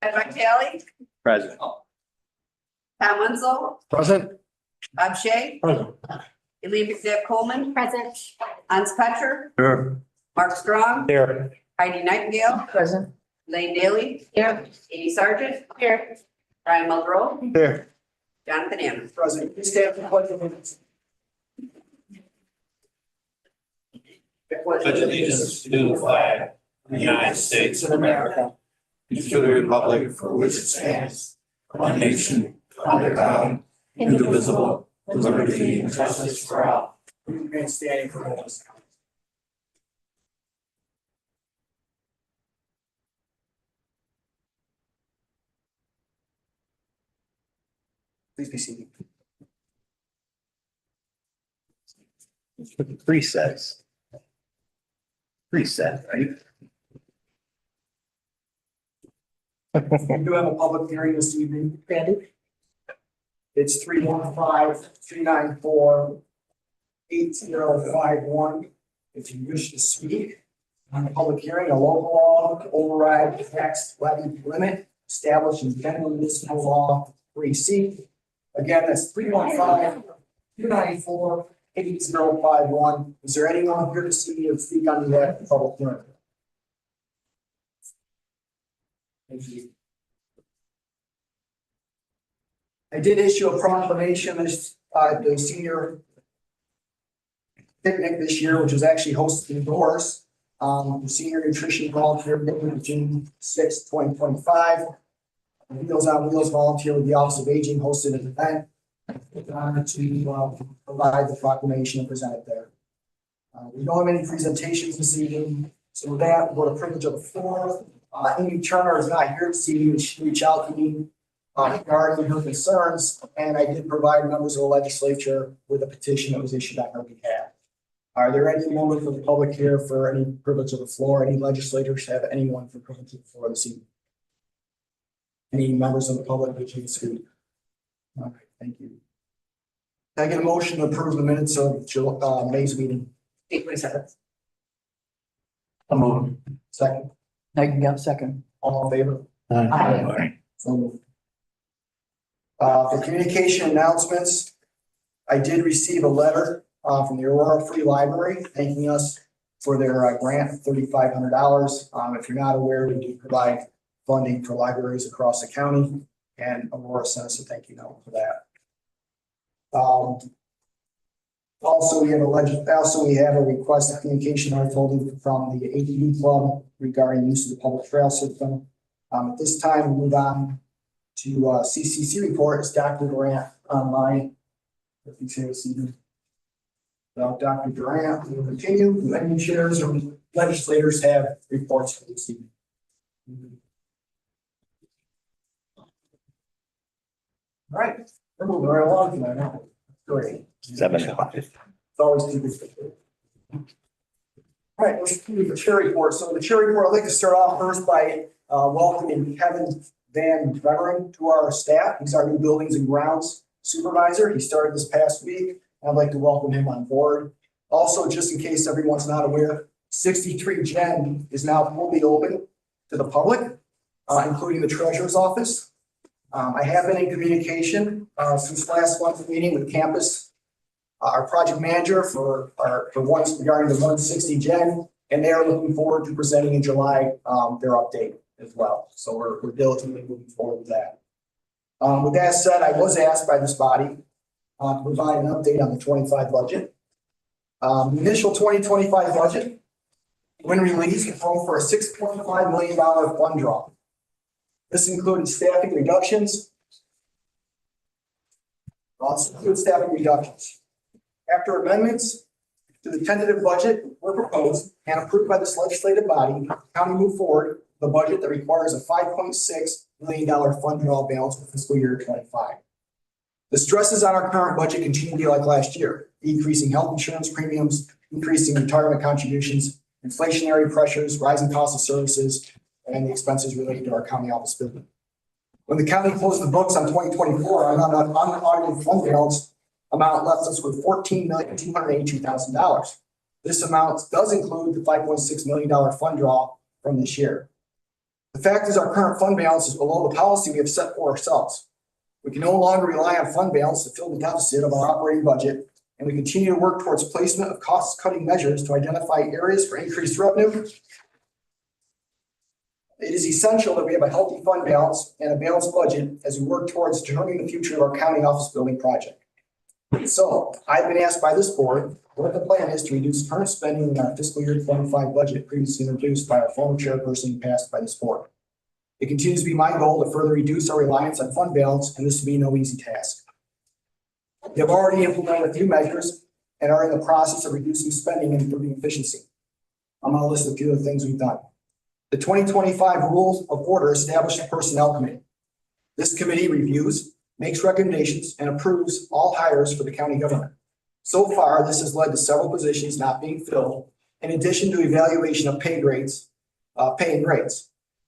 Ed Vitale, Present. Tom Wenzel, Present. Bob Shay, Present. Elizabeth Deb Coleman, Present. Hans Petcher, Here. Mark Strong, Here. Heidi Nightingale, Present. Lane Daly, Here. Amy Sargent, Here. Brian Mulrow, Here. Jonathan Hammond. President, please stand for the pledge of allegiance. Pledge allegiance to the flag of the United States of America and to the republic for which it stands, one nation, under God, indivisible, with liberty and justice for all. We remain standing for moments. Please be seated. Presets. Preset, right? We do have a public hearing this evening. Randy. It's 315-394-8051. If you wish to speak on the public hearing, a local law to override the tax levy limit established in general municipal law 3C. Again, that's 315-294-8051. Is there anyone here to see or speak on behalf of the public hearing? Thank you. I did issue a proclamation as the senior picnic this year, which was actually hosted indoors. The senior nutrition volunteer picnic, June 6, 2025. Meals on Wheels volunteer with the Office of Aging hosted an event. It's an honor to provide the proclamation and present it there. We don't have any presentations this evening, so with that, we'll go to privilege of the floor. Amy Turner is not here this evening. She reached out to me regarding her concerns, and I did provide members of the legislature with a petition that was issued on her behalf. Are there any members of the public here for any privilege of the floor? Any legislators have anyone for privilege of the floor this evening? Any members of the public which you speak? All right, thank you. Can I get a motion to approve the minutes of May's meeting? 8:27. Second, Nightingale, second. all in favor? Aye. So moved. For communication announcements, I did receive a letter from the Aurora Free Library thanking us for their grant of $3,500. If you're not aware, we do provide funding for libraries across the county, and Aurora sent us a thank you note for that. Also, we have a request of communication I told from the ATV Club regarding use of the public trail system. At this time, we move on to CCC report. It's Dr. Durant online. If you say this evening. So Dr. Durant, we will continue. Any chairs or legislators have reports for this evening? All right, we're moving right along tonight. Huh? Great. 7 o'clock. It's always too good. All right, let's do the chair report. So the chair report, I'd like to start off first by welcoming Kevin Van Beveren to our staff. He's our new buildings and grounds supervisor. He started this past week. I'd like to welcome him on board. Also, just in case everyone's not aware, 63 Gen is now fully open to the public, including the treasurer's office. I have been in communication since last month's meeting with campus, our project manager for once regarding the 160 Gen, and they are looking forward to presenting in July their update as well. So we're diligently moving forward with that. With that said, I was asked by this body to provide an update on the 25 budget. The initial 2025 budget, when released, called for a $6.5 million fund draw. This included staffing reductions. Also includes staffing reductions. After amendments to the tentative budget were proposed and approved by this legislative body, the county moved forward the budget that requires a $5.6 million fund draw balance for fiscal year 25. The stresses on our current budget continue to be like last year, decreasing health insurance premiums, increasing retirement contributions, inflationary pressures, rising costs of services, and the expenses related to our county office building. When the county closed the books on 2024, our unaudited fund balance amount left us with $14,282,000. This amount does include the $5.6 million fund draw from this year. The fact is our current fund balance is below the policy we have set for ourselves. We can no longer rely on fund balance to fill the deficit of our operating budget, and we continue to work towards placement of cost-cutting measures to identify areas for increased revenue. It is essential that we have a healthy fund balance and a balanced budget as we work towards determining the future of our county office building project. So I've been asked by this board what the plan is to reduce current spending in our fiscal year 25 budget previously introduced by our former chairperson and passed by this board. It continues to be my goal to further reduce our reliance on fund balance, and this will be no easy task. We have already implemented a few measures and are in the process of reducing spending and improving efficiency. I'm going to list a few of the things we've done. The 2025 Rules of Order established a personnel committee. This committee reviews, makes recommendations, and approves all hires for the county government. So far, this has led to several positions not being filled, in addition to evaluation of pay and grades.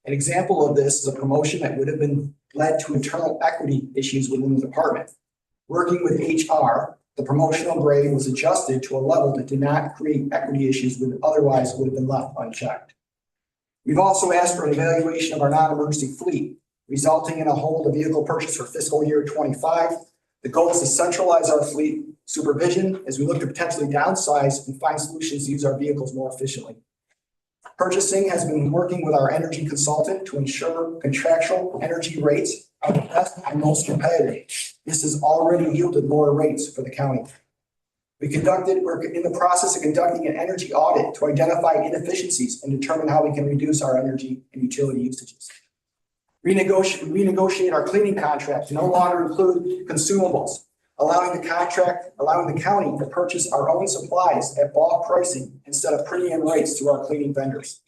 An example of this is a promotion that would have been led to internal equity issues within the department. Working with HR, the promotional grade was adjusted to a level that did not create equity issues that otherwise would have been left unchecked. We've also asked for an evaluation of our non-emergency fleet, resulting in a hold of vehicle purchase for fiscal year 25. The goal is to centralize our fleet supervision as we look to potentially downsize and find solutions to use our vehicles more efficiently. Purchasing has been working with our energy consultant to ensure contractual energy rates are the best and most competitive. This has already yielded lower rates for the county. We're in the process of conducting an energy audit to identify inefficiencies and determine how we can reduce our energy and utility usages. Renegotiate our cleaning contract to no longer include consumables, allowing the county to purchase our own supplies at bulk pricing instead of premium rates to our cleaning vendors.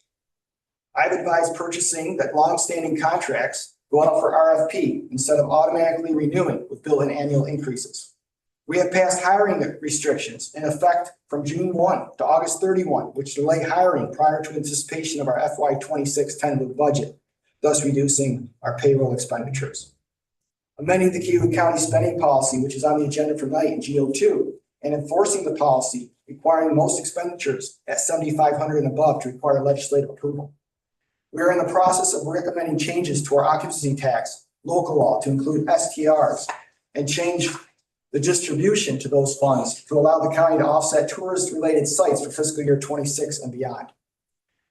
I've advised purchasing that longstanding contracts go out for RFP instead of automatically renewing with built-in annual increases. We have passed hiring restrictions in effect from June 1 to August 31, which delay hiring prior to anticipation of our FY26 tentative budget, thus reducing our payroll expenditures. Amending the Cayuga County spending policy, which is on the agenda for tonight in GO2, and enforcing the policy requiring most expenditures at $7,500 and above to require legislative approval. We are in the process of recommending changes to our occupancy tax, local law to include STRs, and change the distribution to those funds to allow the county to offset tourist-related sites for fiscal year 26 and beyond.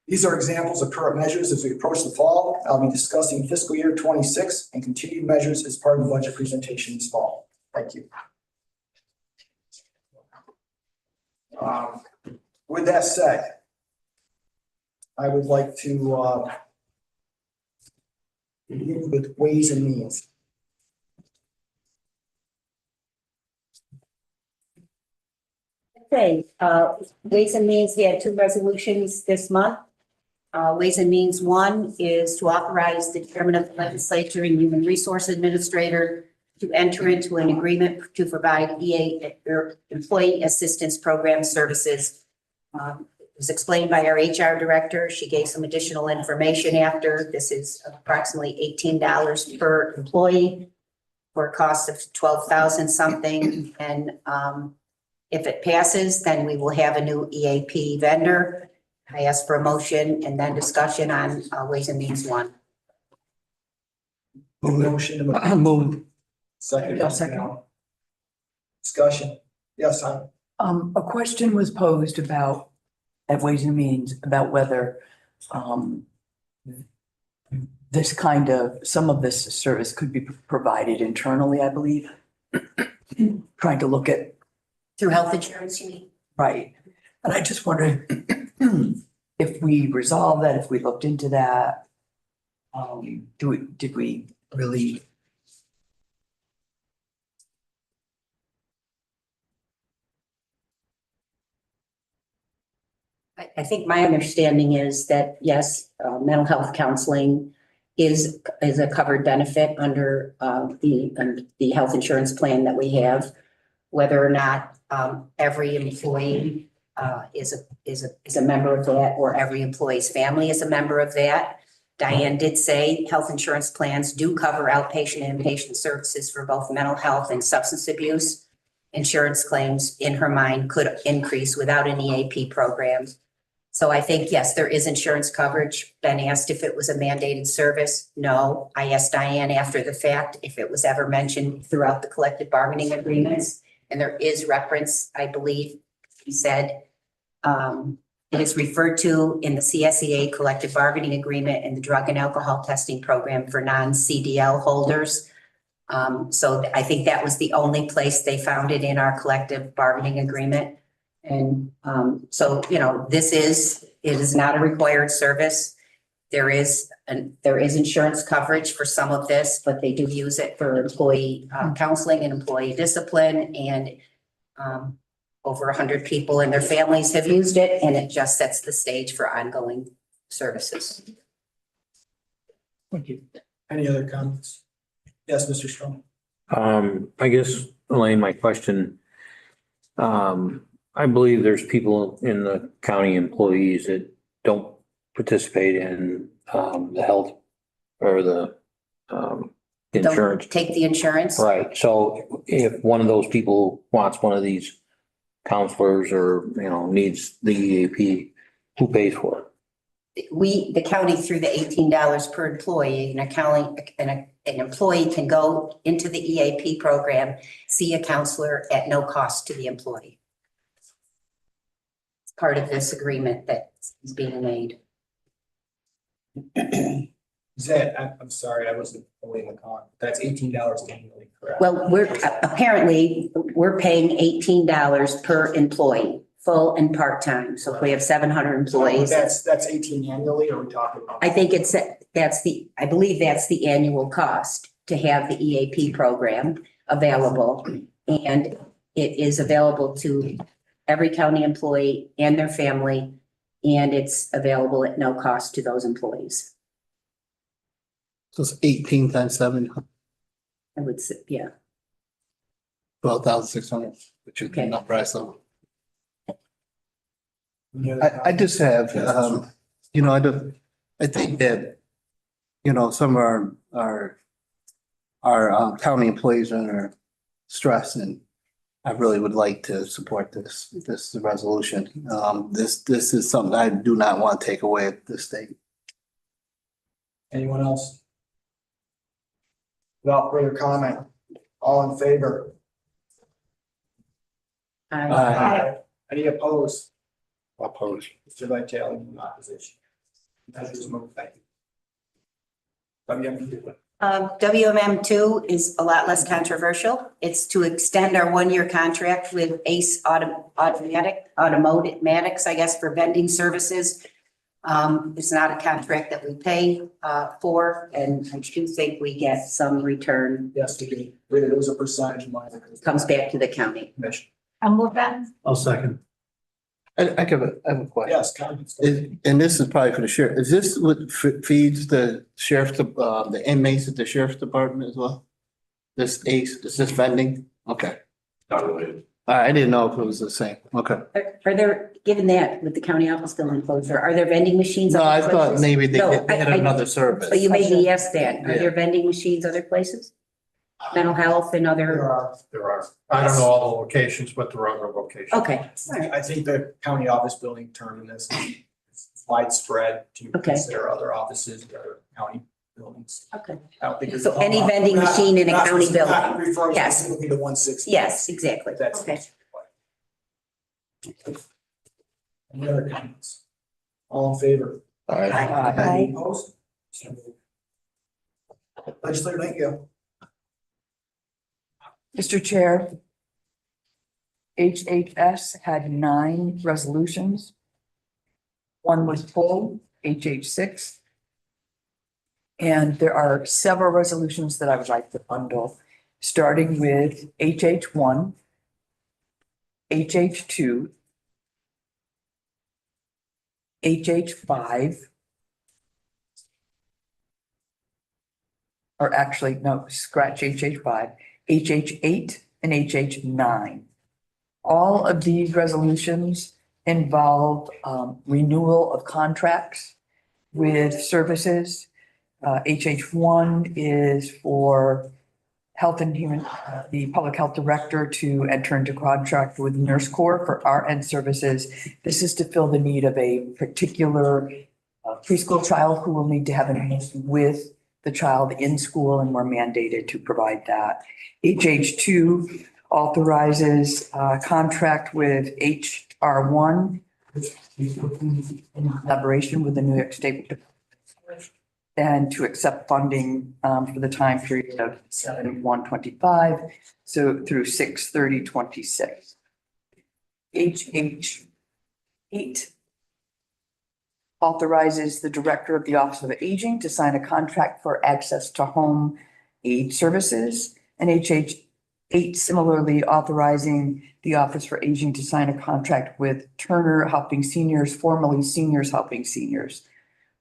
These are examples of current measures as we approach the fall. I'll be discussing fiscal year 26 and continued measures as part of the budget presentation this fall. Thank you. With that said, I would like to begin with Ways and Means. Okay, Ways and Means, we had two resolutions this month. Ways and Means 1 is to authorize the chairman of the legislature and human resource administrator to enter into an agreement to provide employee assistance program services. It was explained by our HR director. She gave some additional information after. This is approximately $18 per employee for a cost of $12,000 something. And if it passes, then we will have a new EAP vendor. I ask for a motion and then discussion on Ways and Means 1. Motion to Move. second. Yeah, second. Discussion. Yes, A question was posed about, at Ways and Means, about whether some of this service could be provided internally, I believe. Trying to look at, Through health insurance, you mean? right. And I just wondered if we resolved that, if we looked into that, did we really? I think my understanding is that, yes, mental health counseling is a covered benefit under the health insurance plan that we have. Whether or not every employee is a member of that, or every employee's family is a member of that. Diane did say health insurance plans do cover outpatient and inpatient services for both mental health and substance abuse. Insurance claims, in her mind, could increase without an EAP program. So I think, yes, there is insurance coverage. Ben asked if it was a mandated service. No. I asked Diane after the fact if it was ever mentioned throughout the collective bargaining agreements. And there is reference, I believe, he said, it is referred to in the CSEA collective bargaining agreement and the drug and alcohol testing program for non-CDL holders. So I think that was the only place they found it in our collective bargaining agreement. And so, you know, it is not a required service. There is insurance coverage for some of this, but they do use it for employee counseling and employee discipline, and over 100 people and their families have used it, and it just sets the stage for ongoing services. Thank you. Any other comments? Yes, Mr. Strong. I guess, Elaine, my question, I believe there's people in the county employees that don't participate in, the health or the, insurance. Don't take the insurance. Right. So if one of those people wants one of these counselors or, you know, needs the EAP, who pays for it? The county, through the $18 per employee, an employee can go into the EAP program, see a counselor at no cost to the employee. It's part of this agreement that is being made. Is that, I'm sorry, I wasn't fully in the con. That's $18 annually, correct? Well, we're paying $18 per employee, full and part-time. So if we have 700 employees, That's 18 annually, or are we talking about? I think I believe that's the annual cost to have the EAP program available. And it is available to every county employee and their family, and it's available at no cost to those employees. So it's 18 times 7, I would say, yeah. 12,600, which is Okay. not price level. Any other I just have, you know, I think that, you know, some of our county employees are under stress, and I really would like to support this resolution. This is something I do not want to take away at this state. Anyone else? Without further comment, all in favor? Aye. Any opposed? Opposed. Mr. Vitale, in opposition. Measures moved. Thank you. WMM2 is a lot less controversial. It's to extend our one-year contract with Ace Automatics, I guess, for vending services. It's not a contract that we pay for, and I do think we get some return. Yes, we can. It was a percentage of money. Comes back to the county. Commission. I'll move that. I'll second. I have a question. Yes, comments. And this is probably for the sheriff. Is this what feeds the sheriff's, the inmates at the sheriff's department as well? This ACE, is this vending? Okay. I didn't know if it was the same. Okay. Are there, given that with the county office building closure, are there vending machines? No, I other thought places? maybe they No, had another service. But you made me ask that. Are Yeah. there vending machines other places? Mental health and There other, are. There are. I don't know all the locations, but there are other locations. okay, all right. I think the county office building term in this is widespread to Okay. consider other offices, other county buildings. Okay. I don't think it's- So any vending machine in a Not- county building? not referring Yes. specifically to 160. Yes, exactly. That's. Okay. Any other comments? All in favor? Aye. Any opposed? So moved. Legislator, thank you. Mr. Chair, HHS had 9 resolutions. One was pulled, HH6. And there are several resolutions that I would like to bundle, starting with HH1, HH2, HH5. Or actually, no, scratch HH5. HH8 and HH9. All of these resolutions involve renewal of contracts with services. HH1 is for Health and Human, the Public Health Director to enter into contract with Nurse Corps for RN services. This is to fill the need of a particular preschool child who will need to have an nurse with the child in school, and we're mandated to provide that. HH2 authorizes contract with HR1 in collaboration with the New York State and to accept funding for the time period of 7/1/25, so through 6/30/26. HH8 authorizes the Director of the Office of Aging to sign a contract for access to home aid services. And HH8 similarly authorizing the Office for Aging to sign a contract with Turner Helping Seniors, formerly Seniors Helping Seniors,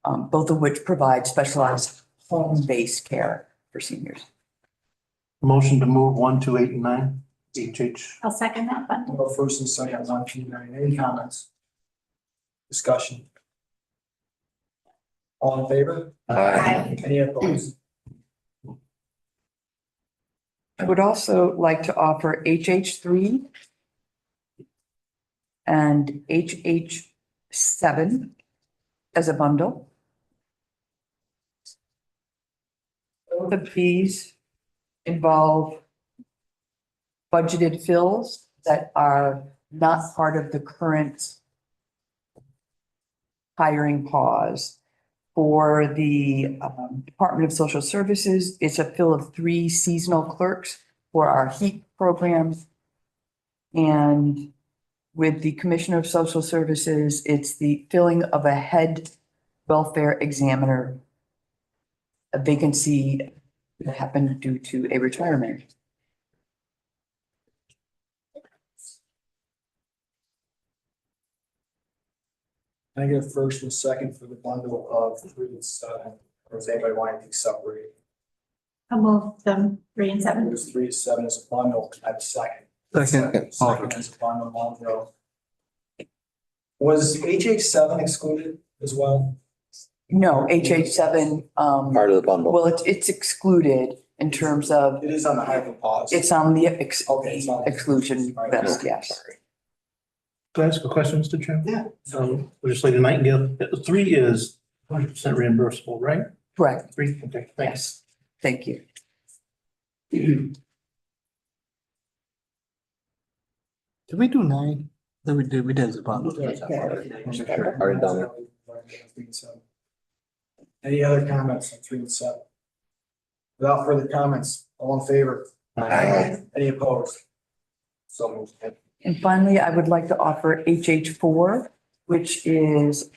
both of which provide specialized home-based care for seniors. Motion to move 1, 2, 8, and 9, HH. I'll second that one. Well, first and second, 1, 2, 9, any comments? Discussion? All in favor? Aye. Any opposed? I would also like to offer HH3 and HH7 as a bundle. Both of these involve budgeted fills that are not part of the current hiring pause. For the Department of Social Services, it's a fill of 3 seasonal clerks for our HEAP programs. And with the Commissioner of Social Services, it's the filling of a head welfare examiner, a vacancy that happened due to a retirement. Can I get a first and second for the bundle of 3 and 7? Or does anybody want anything separated? I'll move them 3 and 7. There's 3 to 7 as a bundle. I have a second. Second. Second as a bundle, Monroe. Was HH7 excluded as well? No, HH7, Part of the bundle. well, it's excluded in terms of, It is on the hiring pause. it's on the Okay, it's on- exclusion list, yes. Can I ask a question, Mr. Chairman? Yeah. Legislator Nightingale, 3 is 100% reimbursable, right? Correct, 3, okay, thanks. thank you. Did we do 9? No, we did the bundle. Already done it. Any other comments on 3 and 7? Without further comments, all in favor? Any opposed? So moved. And finally, I would like to offer HH4, which is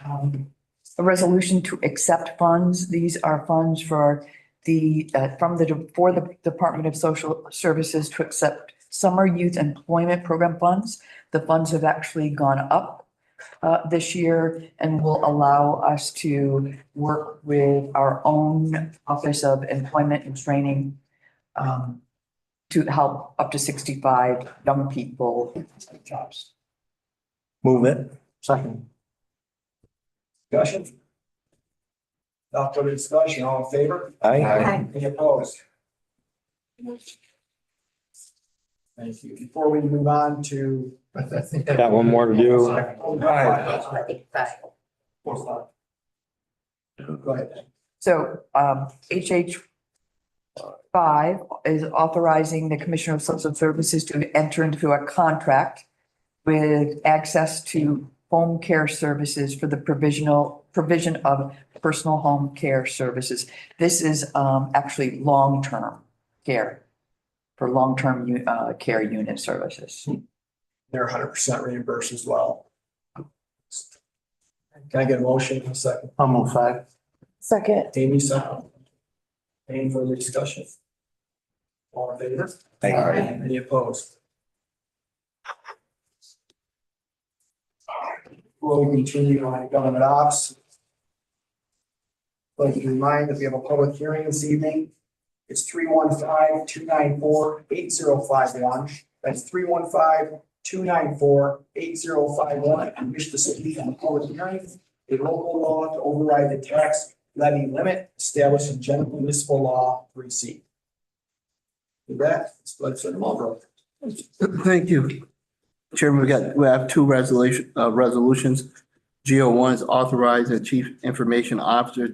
a resolution to accept funds. These are funds for for the Department of Social Services to accept summer youth employment program funds. The funds have actually gone up this year and will allow us to work with our own Office of Employment and Training to help up to 65 young people get jobs. Move it. Second. Discussion? Without further discussion, all in favor? Aye. Any opposed? Thank you. Before we move on to. I think Got one more to do. Go ahead. So HH5 is authorizing the Commissioner of Social Services to enter into a contract with access to home care services for the provision of personal home care services. This is actually long-term care for long-term care unit services. They're 100% reimbursed as well. Can I get a motion in a second? I'll move 5. Second. Amy, second. Any further discussion? All in favor? Aye. Any opposed? Before we continue on government ops, I'd like to remind that we have a public hearing this evening. It's 315-294-8051. That's 315-294-8051. And wish to speak on the public hearing, a local law to override the tax levy limit established in general municipal law 3C. With that, Legislator Marlboro. Thank you. Chairman, we have two resolutions. GO one is authorizing the Chief Information Officer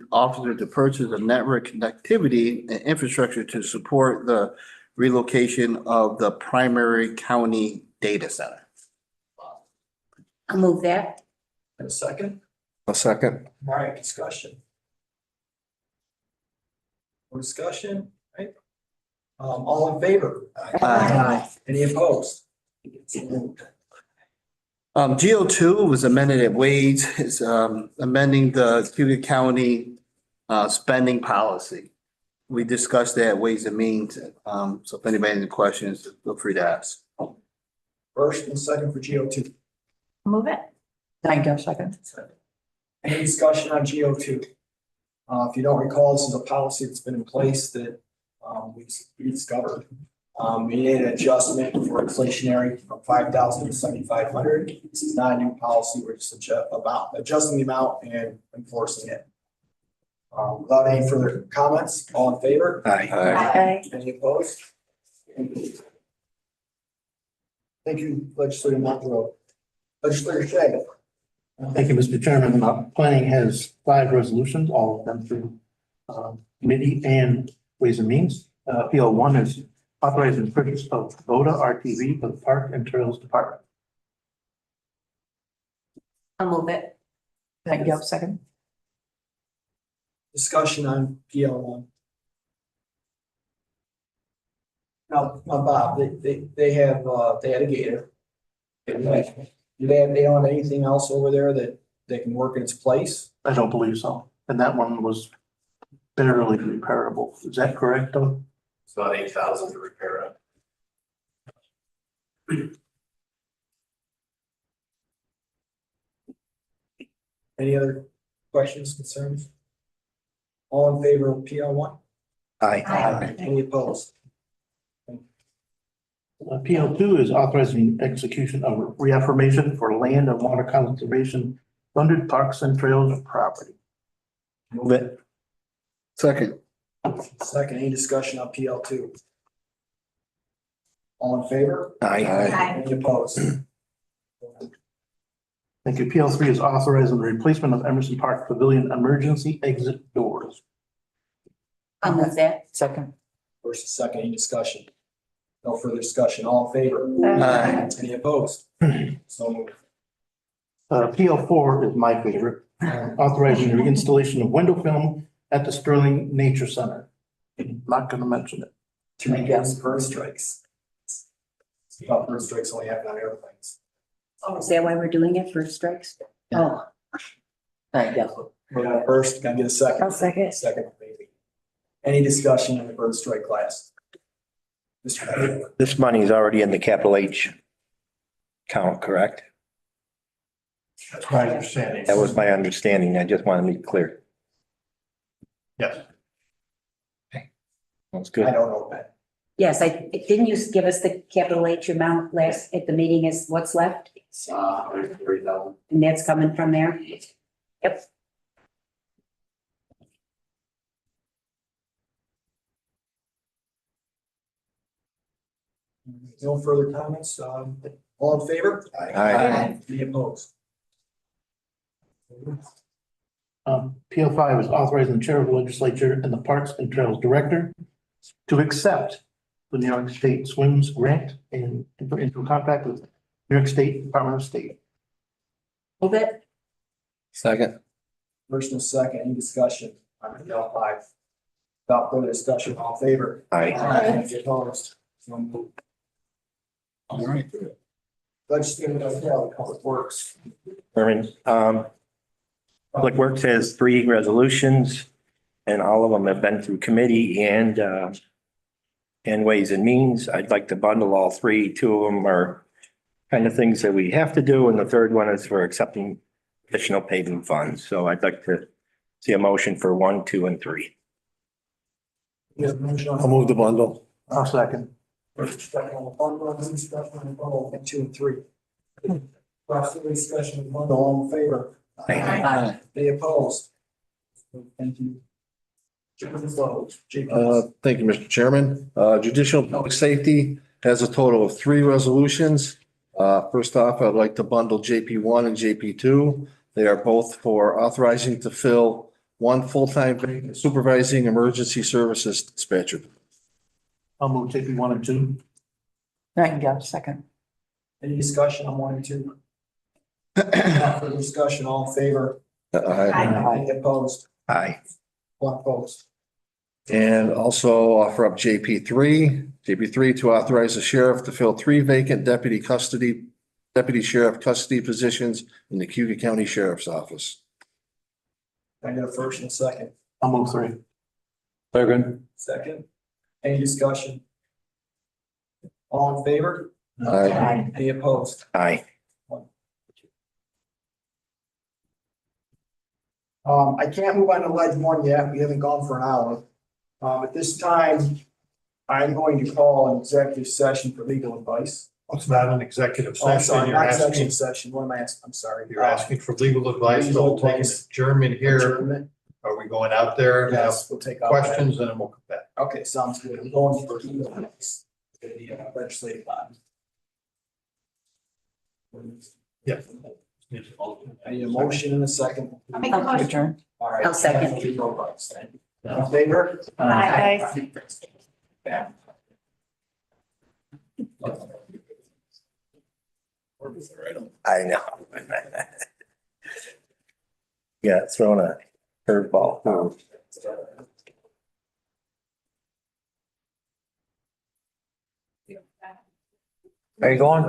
to purchase a network connectivity and infrastructure to support the relocation of the primary county data center. I'll move that. And a second. A second. All right, discussion. No discussion, right? All in favor? Aye. Any opposed? GO two was amended at Wade's, is amending the Cayuga County spending policy. We discussed that at Ways and Means, so if anybody has any questions, feel free to ask. First and second for GO2. Move it. Thank you, second. Any discussion on GO2? If you don't recall, this is a policy that's been in place that we discovered. We made an adjustment for inflationary from 5,000 to 7,500. This is not a new policy. We're just adjusting the amount and enforcing it. Without any further comments, all in favor? Aye. Any opposed? Thank you, Legislator Monroe. Legislator Shea. Thank you, Mr. Chairman. Planning has 5 resolutions, all of them through committee and Ways and Means. PL 1 is authorizing the purchase of Kubota RTV for the Park and Trails Department. I'll move it. Thank you, second. Discussion on PL1. Now, Bob, they had a gator. Do they own anything else over there that they can work in its place? I don't believe so. And that one was barely repairable. Is that correct, though? It's about 8,000 to repair it. Any other questions, concerns? All in favor of PL1? Aye. Any opposed? PL 2 is authorizing execution of reaffirmation for land and water conservation funded parks and trails property. Move it. Second. Second, any discussion on PL2? All in favor? Aye. Any opposed? Thank you. PL 3 is authorizing the replacement of Emerson Park Pavilion emergency exit doors. I'll move that. Second. First and second, any discussion? No further discussion, all in favor? Aye. Any opposed? So moved. PL 4 is my favorite, authorizing the reinstallation of window film at the Sterling Nature Center. Not gonna mention it. To make gas bird strikes. Thought bird strikes only happen on airplanes. Oh, is that why we're doing it, first strikes? Oh. Thank you. We got a first, can I get a second? I'll second. Second, maybe. Any discussion on the bird strike class? Mr. Henry? This money is already in the capital H count, correct? That's my understanding. That was my understanding. I just want to be clear. Yes. That's I good. don't know that. Yes, didn't you give us the capital H amount last at the meeting is what's left? It's 130,000. And that's coming from there? Yep. No further comments, all in favor? Aye. Any opposed? PL 5 is authorizing the chair of the legislature and the Parks and Trails Director to accept the New York State Swims Grant and enter into a contract with New York State Department of State. Move it. Second. First and second, any discussion on PL 5? Without further discussion, all in favor? Aye. Any opposed? So moved. All right. Legislative, Public Works. Chairman, Public Works has 3 resolutions and all of them have been through committee and Ways and Means. I'd like to bundle all 3. 2 of them are kind of things that we have to do. And the third one is for accepting additional paving funds. So I'd like to see a motion for 1, 2, and 3. I'll move the bundle. I'll second. First discussion on the bundle, discussion on the bundle, and 2 and 3. Last discussion on the bundle, all in favor? Aye. Any opposed? Thank you. Thank you, Mr. Chairman. Judicial Public Safety has a total of 3 resolutions. First off, I'd like to bundle JP1 and JP2. They are both for authorizing to fill 1 full-time vacant supervising emergency services dispatcher. I'll move JP 1 and 2. Nightingale, second. Any discussion on 1 and 2? Not for discussion, all in favor? Any opposed? Aye. 1 opposed. And also offer up JP3 to authorize the sheriff to fill 3 vacant deputy sheriff custody positions in the Cayuga County Sheriff's Office. Can I get a first and a second? I'll move 3. Second. Any discussion? All in favor? Aye. Any opposed? Aye. I can't move on to ledge 1 yet. We haven't gone for an hour. At this time, I'm going to call an executive session for legal advice. It's not an executive Oh, I'm session. sorry, You're not asking, executive session. What am I asking? I'm sorry. you're asking for legal advice. Legal We'll take an advice. adjournment here. Adjournment. Are we going out there and have Yes, we'll take out. questions and then we'll come back? Okay, sounds good. I'm going for legal advice. The legislative body. Yeah. I need a motion and a second. Adjourn. All right. I'll second. Legal advice, thank you. All in favor? Aye. I know. Yeah, throwing a curveball. Are you going?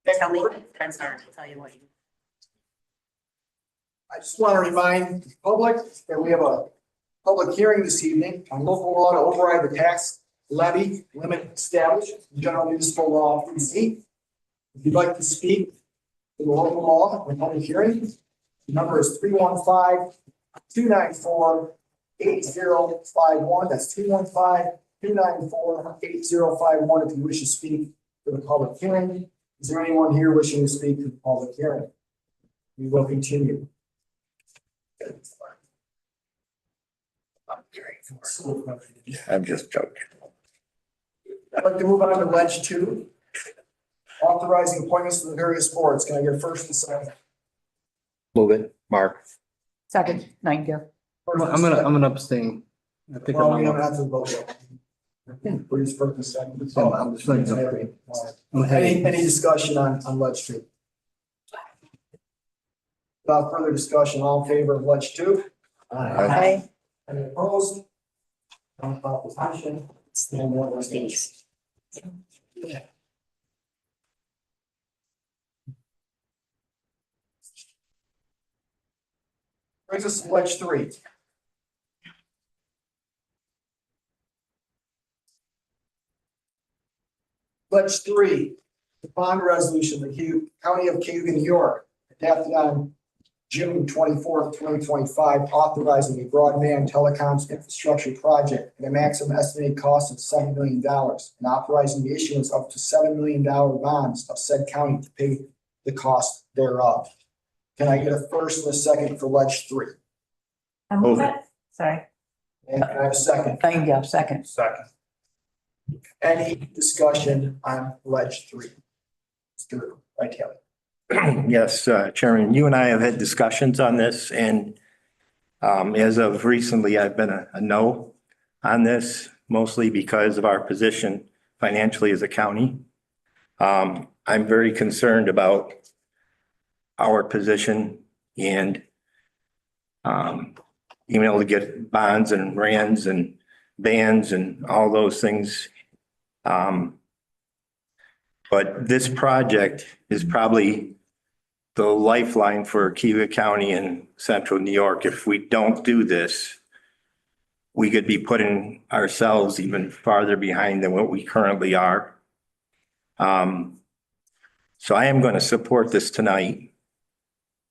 Tell me, that's hard to tell you what you. I just want to remind the public that we have a public hearing this evening on local law to override the tax levy limit established in general municipal law 3C. If you'd like to speak to the local law in public hearing, the number is 315-294-8051. That's 315-294-8051 if you wish to speak to the public hearing. Is there anyone here wishing to speak to the public hearing? We will continue. I'm just joking. I'd like to move on to ledge 2. Authorizing appointments to the various boards. Can I get a first and second? Move it, Mark. Second, Nightingale. I'm gonna abstain. I think Well, we I'm, don't have to vote yet. Please first and second. Oh, I'm just letting you know. Any discussion on ledge 2? Without further discussion, all in favor of ledge 2? Aye. Any opposed? None opposition. No more abstentions. Brings us to ledge 3. Ledge 3, the bond resolution, the County of Cayuga, New York, adopted on June 24th, 2025, authorizing a broadband telecoms infrastructure project at a maximum estimated cost of $7 million and authorizing the issuance of up to $7 million bonds of said county to pay the cost thereof. Can I get a first and a second for ledge 3? I move it. Sorry. And can I have a second? Nightingale, second. Second. Any discussion on ledge 3? Mr. Vitale. Yes, Chairman, you and I have had discussions on this, and as of recently, I've been a no on this, mostly because of our position financially as a county. I'm very concerned about our position and being able to get bonds and RANs and bans and all those things. But this project is probably the lifeline for Cayuga County and central New York. If we don't do this, we could be putting ourselves even farther behind than what we currently are. So I am going to support this tonight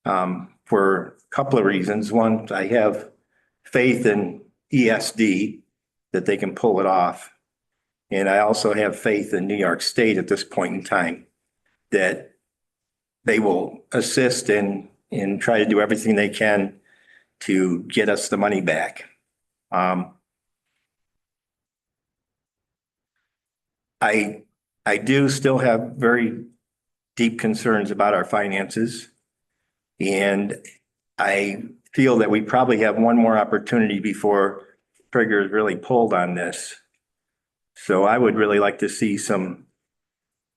for a couple of reasons. One, I have faith in ESD that they can pull it off. And I also have faith in New York State at this point in time that they will assist and try to do everything they can to get us the money back. I do still have very deep concerns about our finances. And I feel that we probably have one more opportunity before trigger is really pulled on this. So I would really like to see some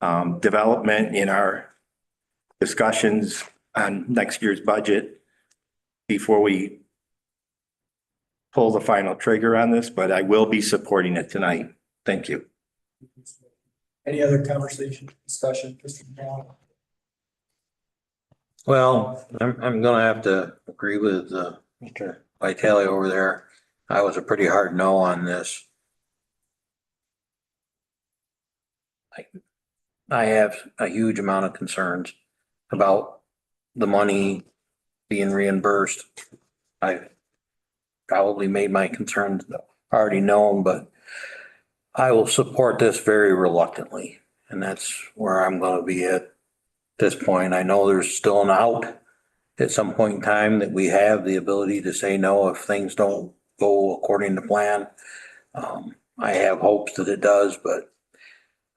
development in our discussions on next year's budget before we pull the final trigger on this, but I will be supporting it tonight. Thank you. Any other conversation, discussion, Mr. Brown? Well, I'm gonna have to agree with Mr. Vitale over there. I was a pretty hard no on this. I have a huge amount of concerns about the money being reimbursed. I probably made my concerns already known, but I will support this very reluctantly. And that's where I'm going to be at this point. I know there's still an out at some point in time that we have the ability to say no if things don't go according to plan. I have hopes that it does, but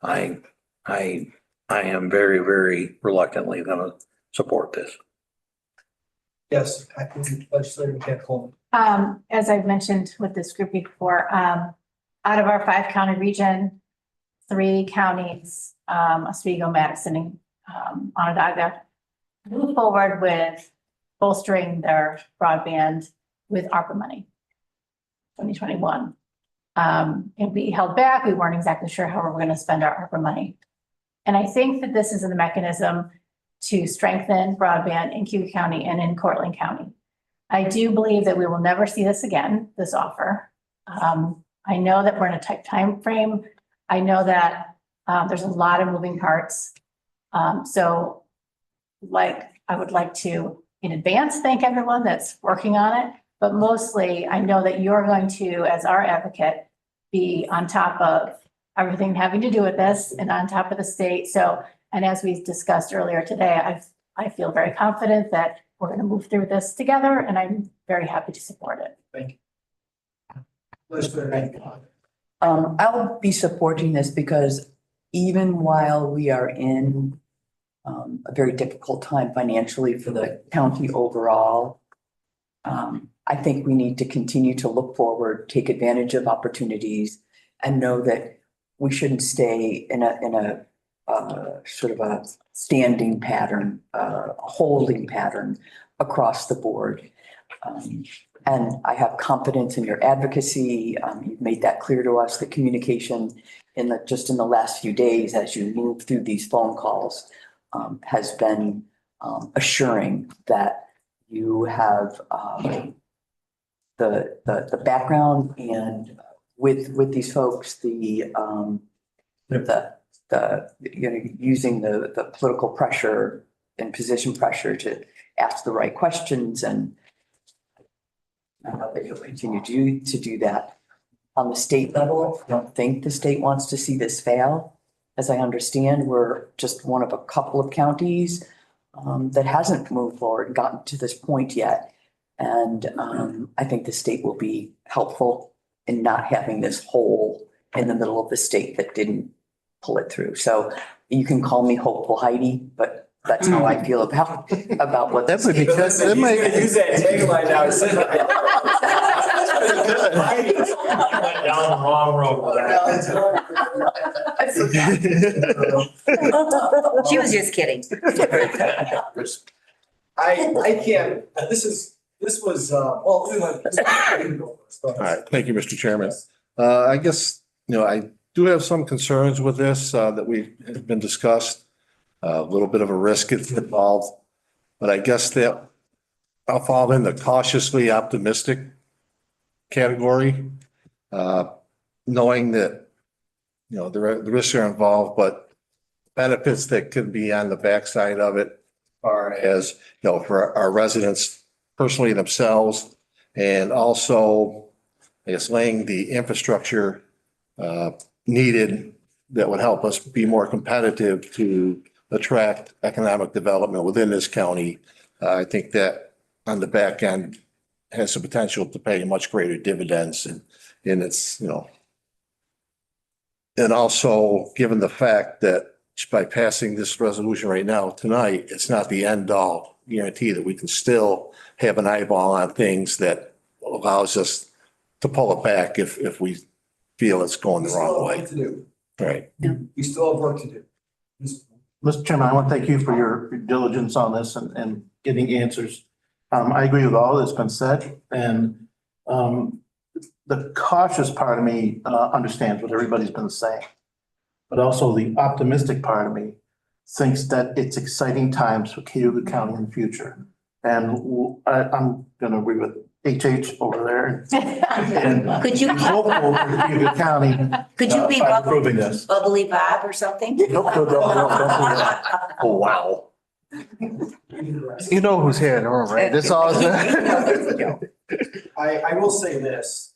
I am very, very reluctantly going to support this. Yes, I think legislator Ken Coleman. As I've mentioned with this group before, out of our 5-county region, 3 counties, Oswego, Madison, and Onondaga, move forward with bolstering their broadband with ARPA money, 2021. And we held back. We weren't exactly sure how we were going to spend our ARPA money. And I think that this is a mechanism to strengthen broadband in Cayuga County and in Cortland County. I do believe that we will never see this again, this offer. I know that we're in a tight time frame. I know that there's a lot of moving parts. So I would like to, in advance, thank everyone that's working on it. But mostly, I know that you're going to, as our advocate, be on top of everything having to do with this and on top of the state. So, and as we discussed earlier today, I feel very confident that we're going to move through this together, and I'm very happy to support it. Thank you. Elizabeth, thank you. I'll be supporting this because even while we are in a very difficult time financially for the county overall, I think we need to continue to look forward, take advantage of opportunities, and know that we shouldn't stay in a sort of a standing pattern, a holding pattern across the board. And I have confidence in your advocacy. You've made that clear to us. The communication just in the last few days as you move through these phone calls has been assuring that you have the background and with these folks, using the political pressure and position pressure to ask the right questions, and that you'll continue to do that. On the state level, I don't think the state wants to see this fail. As I understand, we're just one of a couple of counties that hasn't moved forward and gotten to this point yet. And I think the state will be helpful in not having this hole in the middle of the state that didn't pull it through. So you can call me hopeful Heidi, but that's how I feel about what. That would be good. That might Use that tagline now. Went down the wrong road with that. She was just kidding. I can't, this was, well. All right, thank you, Mr. Chairman. I guess, I do have some concerns with this that we have been discussed. A little bit of a risk involved, but I guess that I'll fall in the cautiously optimistic category, knowing that, the risks are involved, but benefits that could be on the backside of it are as, for our residents personally themselves, and also, I guess, laying the infrastructure needed that would help us be more competitive to attract economic development within this county. I think that on the back end has the potential to pay much greater dividends, and it's, and also given the fact that by passing this resolution right now tonight, it's not the end all guarantee that we can still have an eyeball on things that allows us to pull it back if we feel it's going the wrong way. Right. We still have work to do. Mr. Chairman, I want to thank you for your diligence on this and getting answers. I agree with all that's been said, and the cautious part of me understands what everybody's been saying. But also the optimistic part of me thinks that it's exciting times for Cayuga County in the future. And I'm going to agree with HH over there. And Could you, hopeful for Cayuga County. could you be by approving this. bubbly Bob or something? Nope, don't do that. Oh, wow. You know who's here in the room, right? This all. I will say this,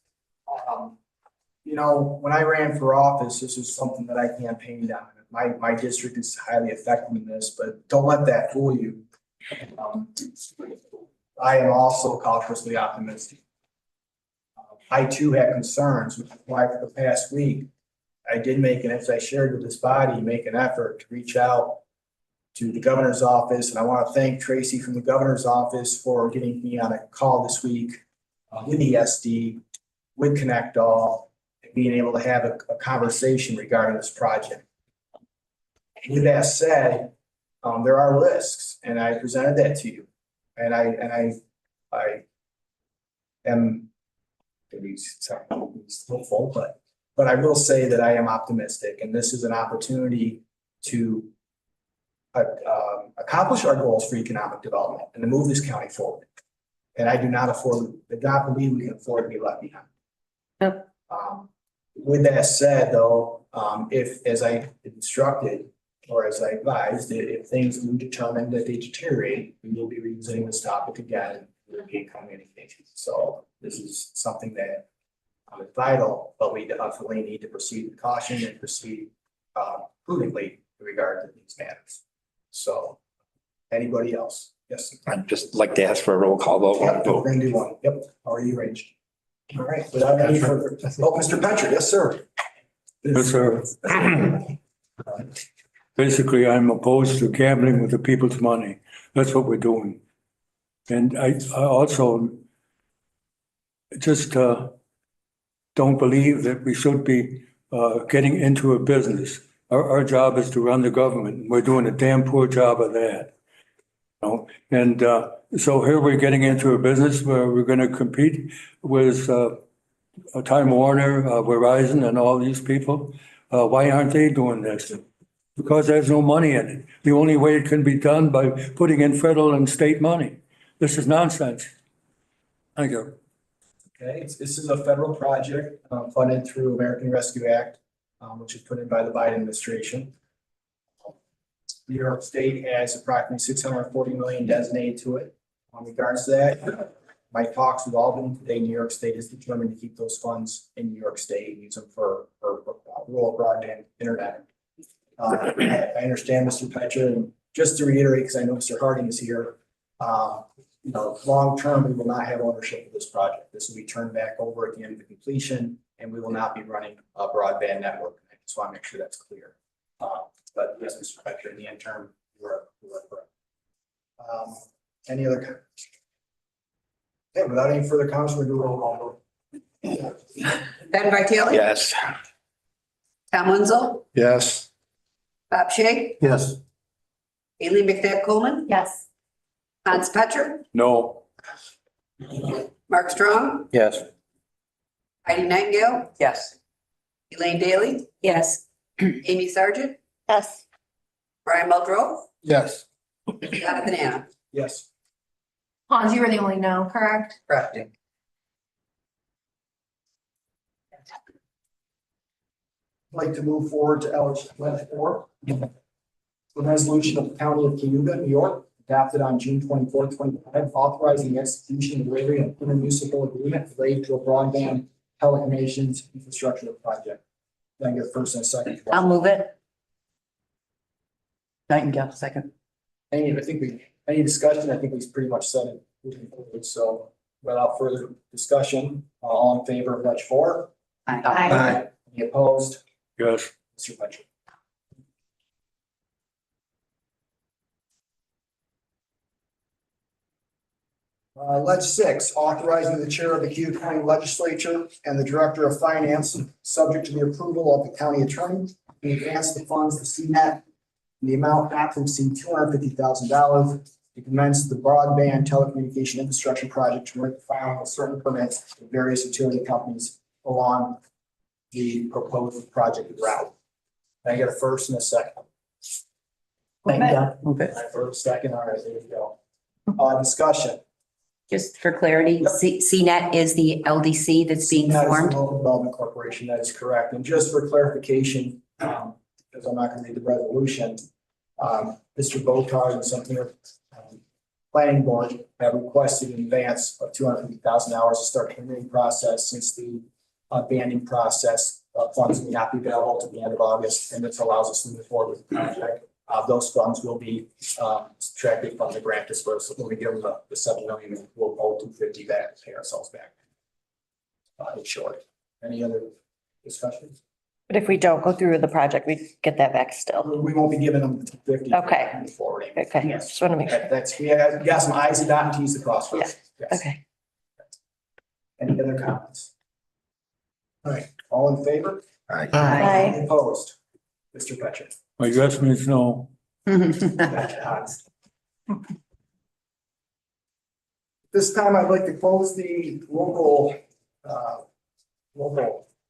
when I ran for office, this was something that I campaigned on. My district is highly effective in this, but don't let that fool you. I am also cautiously optimistic. I too have concerns, which is why for the past week, I did make, and as I shared with this body, make an effort to reach out to the governor's office. And I want to thank Tracy from the governor's office for getting me on a call this week with ESD, with Connect All, and being able to have a conversation regarding this project. With that said, there are risks, and I presented that to you. And I am maybe hopeful, but I will say that I am optimistic, and this is an opportunity to accomplish our goals for economic development and to move this county forward. And I do not believe we can afford to be left behind. Yep. With that said, though, if, as I instructed, or as I advised, if things do determine that they deteriorate, we will be revisiting this topic again with the communication. So this is something that is vital, but we definitely need to proceed with caution and proceed prudently in regard to these matters. So, anybody else? Yes. I'd just like to ask for a roll call Yep, we're vote. gonna do one. Yep, already arranged. All right, without any further, oh, Mr. Petcher, yes, sir. Yes, sir. Basically, I'm opposed to gambling with the people's money. That's what we're doing. And I also just don't believe that we should be getting into a business. Our job is to run the government. We're doing a damn poor job of that. You know? And so here we're getting into a business where we're going to compete with Time Warner, Verizon, and all these people. Why aren't they doing this? Because there's no money in it. The only way it can be done by putting in federal and state money. This is nonsense. Thank you. Okay, this is a federal project funded through American Rescue Act, which is put in by the Biden administration. New York State has approximately 640 million designated to it. In regards to that, my talks with Albany today, New York State is determined to keep those funds in New York State and use them for rural broadband internet. I understand, Mr. Petcher, and just to reiterate, because I know Mr. Harding is here, long term, we will not have ownership of this project. This will be turned back over at the end of the completion, and we will not be running a broadband network. I just want to make sure that's clear. But yes, Mr. Petcher, in the interim, you are correct. Any other comments? Okay, without any further comments, we'll do a roll call. Ben Vitale. Yes. Tom Wenzel, Yes. Bob Shay, Yes. Haley McDevitt Coleman, Yes. Hans Petcher, No. Mark Strong, Yes. Heidi Nightingale, Yes. Elaine Daly, Yes. Amy Sargent, Yes. Brian Muldrow, Yes. Jonathan Anna. Yes. Hans, you were the only no, correct? Correct. I'd like to move forward to L4. The resolution of the County of Cayuga, New York, adopted on June 24th, 2025, authorizing the execution of the intermunicipal agreement related to a broadband telecommunications infrastructure project. Then I get a first and a second. I'll move it. Nightingale, second. Any discussion? I think we pretty much said it moving forward. So without further discussion, all in favor of Ledge 4? Aye. Any opposed? Yes. Mr. Petcher. Ledge 6, authorizing the chair of the Cayuga County Legislature and the Director of Finance, subject to the approval of the county attorney, to advance the funds to CNET in the amount not to exceed $250,000 to commence the broadband telecommunication infrastructure project to work filing of certain permits with various utility companies along the proposed project route. Can I get a first and a second? Nightingale, move it. First, second, all right, there you go. Discussion. Just for clarity, CNET is the LDC that's being That is the formed. Local Development Corporation, that is correct. And just for clarification, because I'm not going to read the resolution, Mr. Botard and some here, planning board have requested in advance of $250,000 to start the permitting process since the banding process funds may not be available to the end of August, and this allows us to move forward with the project. Those funds will be subtracted from the grant dispersal. When we give them the $7 million, we'll owe $250 back to pay ourselves back. In short, any other discussions? But if we don't go through with the project, we get that back still. We won't be giving them the $250. Okay. Forwarding. Okay, Yes. just want to make sure. We got some I's to dot and T's to cross first. Yes. Okay. Any other comments? All right, all in favor? Aye. Any opposed? Mr. Petcher. My guess means no. This time I'd like to close the local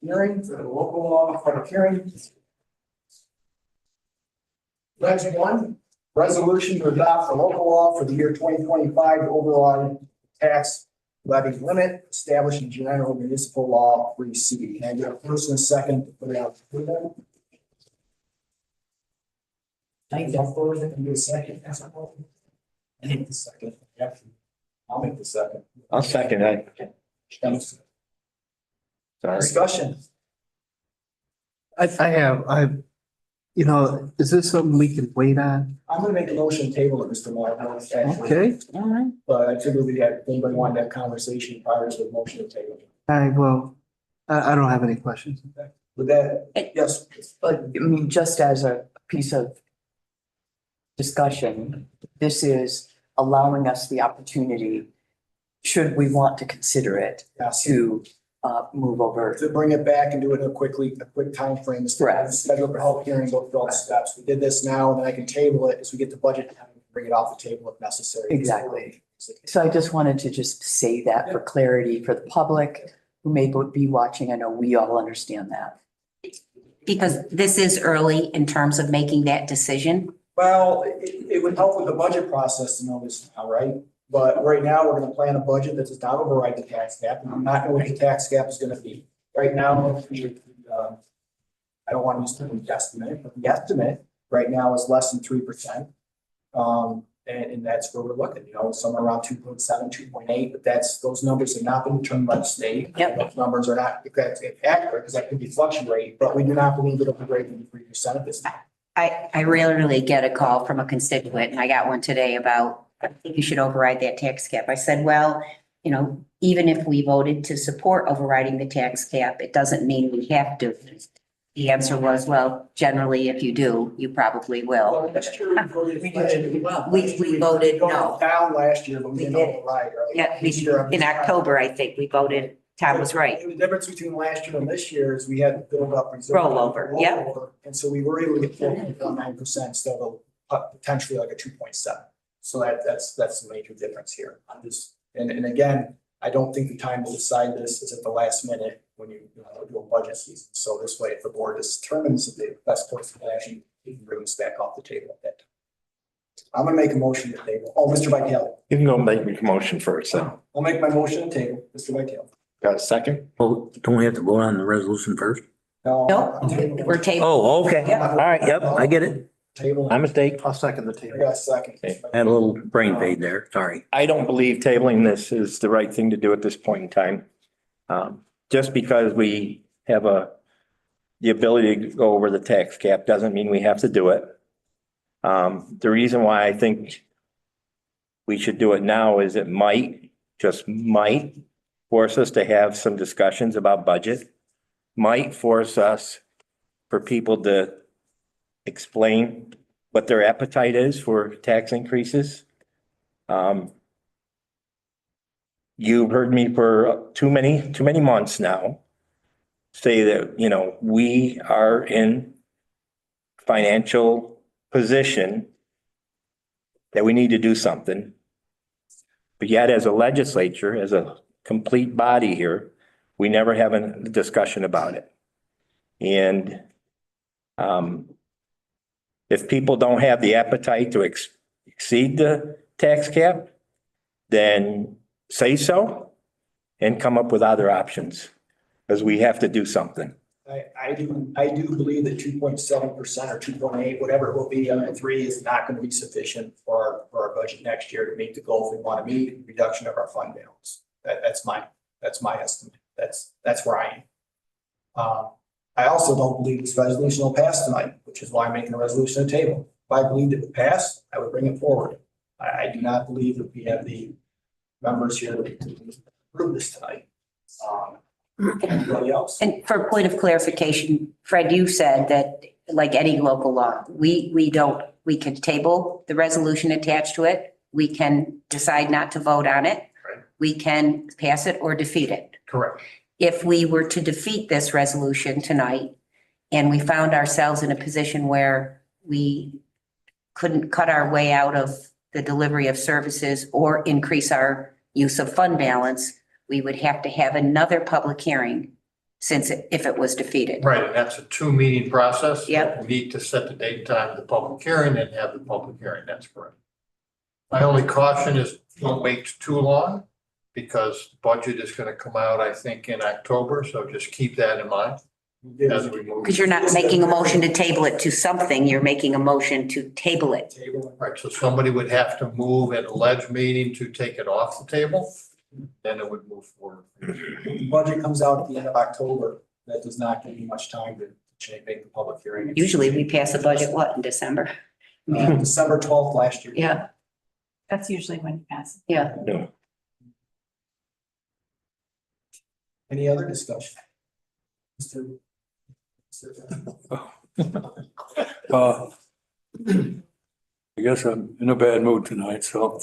hearing, the local law public hearing. Next one, resolution to adopt a local law for the year 2025 overall tax levy limit, establishing general municipal law 3C. Can I get a first and a second to put it out? I need a first and a second. I need the second. I'll make the second. I'll second that. Sorry. Discussion. Is this something we can wait on? I'm gonna make a motion to table it, Mr. Moore. Okay, But I figured we had, anybody wanted that conversation prior to the motion to table. I don't have any questions. With that, yes. But I mean, just as a piece of discussion, this is allowing us the opportunity, should we want to consider it, Yes. to move over. To bring it back and do it in a quick timeframe. Correct. Schedule for help hearing, go through all the steps. We did this now, and then I can table it as we get the budget, bring it off the table if necessary. Exactly. So I just wanted to just say that for clarity for the public who may be watching. I know we all understand that. Because this is early in terms of making that decision. Well, it would help with the budget process to know this now, right? But right now, we're gonna plan a budget that does not override the tax cap, and I'm not know what the tax cap is gonna be. Right now, I don't want to use the word guesstimate, but the estimate right now is less than 3%. And that's where we're looking, somewhere around 2.7, 2.8, but those numbers have not been determined by the state. Yep. Those numbers are not exactly accurate, because that could be fluctuating, but we do not believe it'll be greater than 3% at this time. I rarely get a call from a constituent, and I got one today about, I think you should override that tax cap. I said, well, even if we voted to support overriding the tax cap, it doesn't mean we have to. The answer was, well, generally, if you do, you probably will. Well, that's true. We voted no. Down last year, but we We didn't did. override, right? Yeah, This year, in October, I think we voted, Tom was right. The difference between last year and this year is we had to build up reserve. Rollover, yep. And so we were able to get 4.9% instead of potentially like a 2.7. So that's the major difference here. And again, I don't think the time to decide this is at the last minute when you do a budget season. So this way, if the board determines the best course of action, you can bring this back off the table at that time. I'm gonna make a motion to table. Oh, Mr. Vitale. You can go make the motion first, then. I'll make my motion to table. Mr. Vitale. Got a second? Well, don't we have to vote on the resolution first? Nope, we're taking. Oh, okay. All right. Yep, I get it. Table. My mistake. I'll second the I table. got a second. Okay. Had a little brain fade there. Sorry. I don't believe tabling this is the right thing to do at this point in time. Just because we have the ability to go over the tax cap doesn't mean we have to do it. The reason why I think we should do it now is it just might force us to have some discussions about budget, might force us for people to explain what their appetite is for tax increases. You've heard me for too many months now say that, we are in financial position that we need to do something. But yet as a legislature, as a complete body here, we never have a discussion about it. And if people don't have the appetite to exceed the tax cap, then say so and come up with other options, because we have to do something. I do believe that 2.7% or 2.8, whatever it will be on 3 is not going to be sufficient for our budget next year to meet the goals we want to meet, reduction of our fund balance. That's my estimate. That's where I am. I also don't believe this resolution will pass tonight, which is why I'm making a resolution to table. If I believed it would pass, I would bring it forward. I do not believe that we have the members here to approve this tonight. Anybody else? And for a point of clarification, Fred, you said that like any local law, we can table the resolution attached to it. We can decide not to vote on it. Right. We can pass it or defeat it. Correct. If we were to defeat this resolution tonight and we found ourselves in a position where we couldn't cut our way out of the delivery of services or increase our use of fund balance, we would have to have another public hearing if it was defeated. Right, and that's a 2 meeting process. Yep. We need to set the date and time of the public hearing and have the public hearing, that's correct. My only caution is don't wait too long because budget is gonna come out, I think, in October, so just keep that in mind as we move. Because you're not making a motion to table it to something, you're making a motion to table it. Table. Right, so somebody would have to move at a ledge meeting to take it off the table, then it would move forward. The budget comes out at the end of October. That does not give you much time to make the public hearing. Usually we pass the budget, what, in December? December 12th last year. Yeah, That's usually when you pass. yeah. Any other discussion? Mr. I guess I'm in a bad mood tonight, so.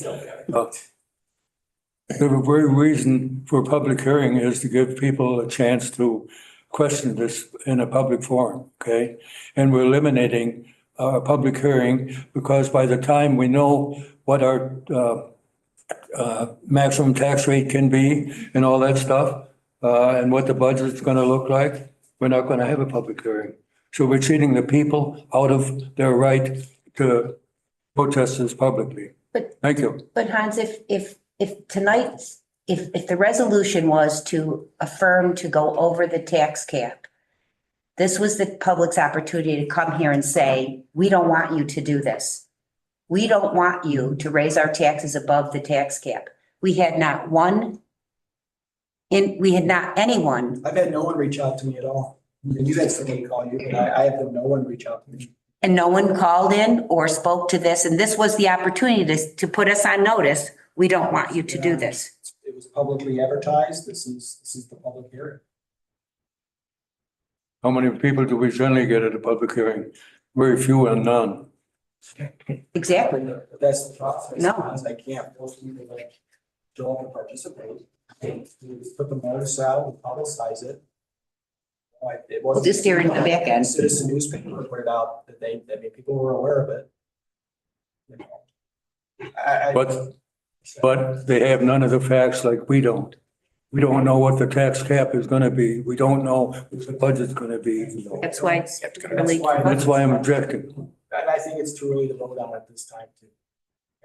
The very reason for public hearing is to give people a chance to question this in a public forum, okay? And we're eliminating a public hearing because by the time we know what our maximum tax rate can be and all that stuff, and what the budget's gonna look like, we're not gonna have a public hearing. So we're cheating the people out of their right to protest this publicly. Thank you. But Hans, if tonight, if the resolution was to affirm to go over the tax cap, this was the public's opportunity to come here and say, we don't want you to do this. We don't want you to raise our taxes above the tax cap. We had not anyone. I've had no one reach out to me at all. And you had somebody call you, but I have had no one reach out to me. And no one called in or spoke to this, and this was the opportunity to put us on notice. We don't want you to do this. It was publicly advertised. This is the public hearing. How many people do we generally get at a public hearing? Very few and none. Exactly. But that's the process. No. I can't force people like Joel to participate. We just put the notice out, we publicize it. It wasn't. Just here in the back end. Citizen newspaper put it out that people were aware of it. You know. But they have none of the facts like we don't. We don't know what the tax cap is gonna be. We don't know what the budget's gonna be. That's why it's really. That's why I'm objecting. And I think it's too early to vote on it this time too.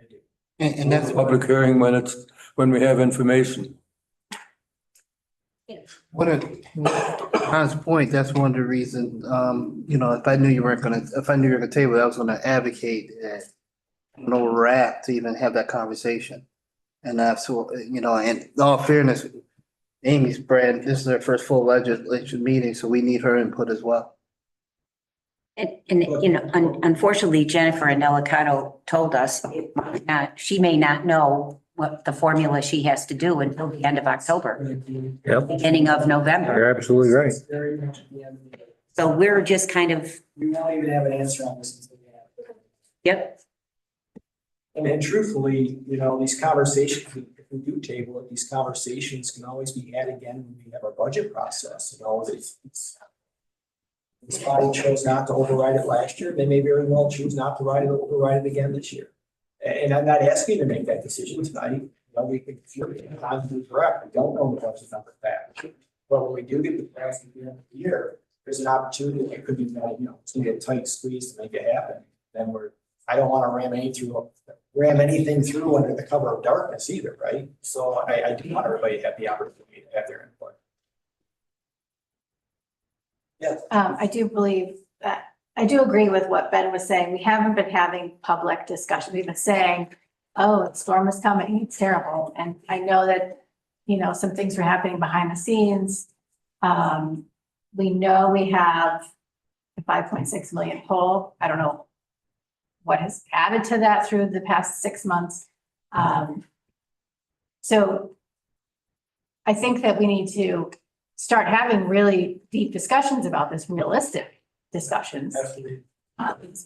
I do. And that's Public hearing when we have information. Hans' point, that's one of the reasons, if I knew you were gonna table it, I was gonna advocate that no where we're at to even have that conversation. And that's, in all fairness, Amy's brand, this is her first full legislature meeting, so we need her input as well. And unfortunately, Jennifer and Delicado told us she may not know what the formula she has to do until the end of October, Yep, beginning of November. you're absolutely right. It's very much at the end of the day. So we're just kind of, We won't even have an answer on this until the end. yep, And truthfully, these conversations, if we do table it, these conversations can always be had again when we have our budget process, this body chose not to override it last year, they may very well choose not to override it again this year. And I'm not asking you to make that decision tonight, we could, if you're correct, we don't know the budget number back. But when we do get the facts at the end of the year, there's an opportunity, it could be, it's gonna be a tight squeeze to make it happen, then I don't want to ram anything through under the cover of darkness either, right? So I do want everybody to have the opportunity to have their input. Yeah. I do believe that, I do agree with what Ben was saying. We haven't been having public discussion. We've been saying, oh, the storm is coming, it's terrible. And I know that, some things are happening behind the scenes. We know we have the 5.6 million hole. I don't know what has added to that through the past 6 months. So I think that we need to start having really deep discussions about this, realistic discussions. Absolutely.